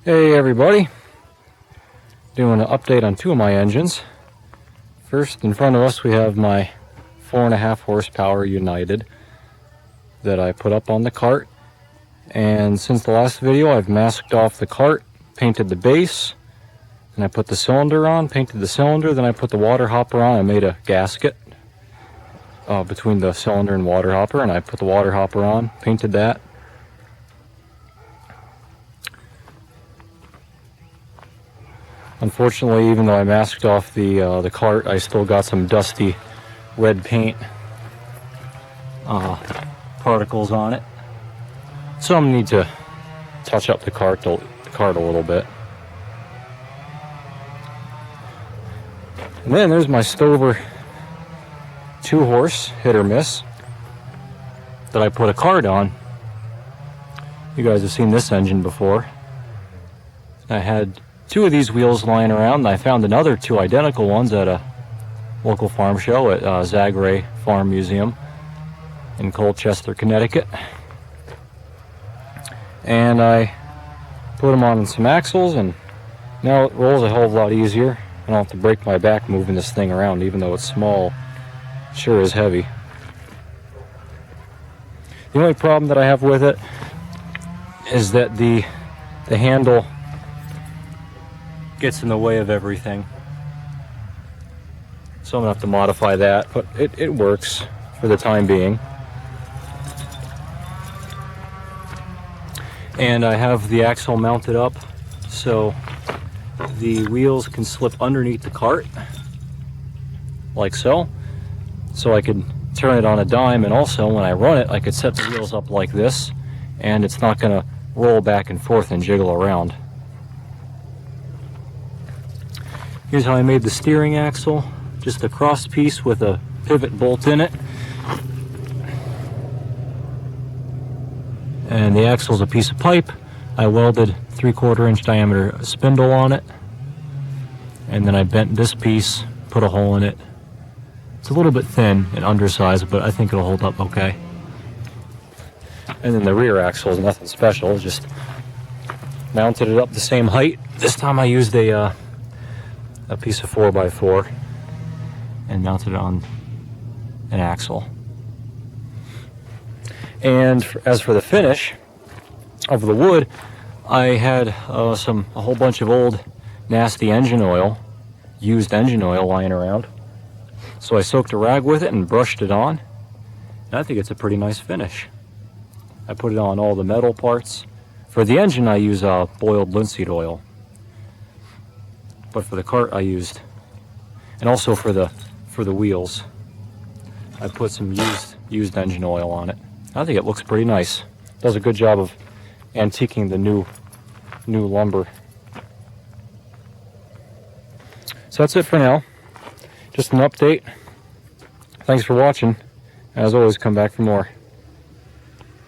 Hey everybody, doing an update on two of my engines. First, in front of us we have my 4.5 horsepower United that I put up on the cart, and since the last video I've masked off the cart, painted the base, and I put the cylinder on, painted the cylinder, then I put the water hopper on. I made a gasket between the cylinder and water hopper, and I put the water hopper on, painted that. Unfortunately, even though I masked off the cart, I still got some dusty red paint particles on it. So I'm gonna need to touch up the cart a little bit. And then there's my Stover 2-horse hit or miss that I put a cart on. You guys have seen this engine before. I had two of these wheels lying around, and I found another two identical ones at a local farm show at Zagray Farm Museum in Colchester, Connecticut. And I put them on some axles, and now it rolls a hell of a lot easier. I don't have to break my back moving this thing around, even though it's small. It sure is heavy. The only problem that I have with it is that the handle gets in the way of everything. So I'm gonna have to modify that, but it works for the time being. And I have the axle mounted up so the wheels can slip underneath the cart, like so. So I could turn it on a dime, and also when I run it, I could set the wheels up like this, and it's not gonna roll back and forth and jiggle around. Here's how I made the steering axle, just a cross piece with a pivot bolt in it. And the axle's a piece of pipe. I welded 3/4 inch diameter spindle on it. And then I bent this piece, put a hole in it. It's a little bit thin and undersized, but I think it'll hold up okay. And then the rear axle is nothing special, just mounted it up the same height. This time I used a piece of 4x4 and mounted it on an axle. And as for the finish of the wood, I had a whole bunch of old nasty engine oil, used engine oil lying around. So I soaked a rag with it and brushed it on, and I think it's a pretty nice finish. I put it on all the metal parts. For the engine I use boiled linseed oil. But for the cart I used, and also for the wheels, I put some used engine oil on it. I think it looks pretty nice. Does a good job of antiquing the new lumber. So that's it for now. Just an update. Thanks for watching. As always, come back for more.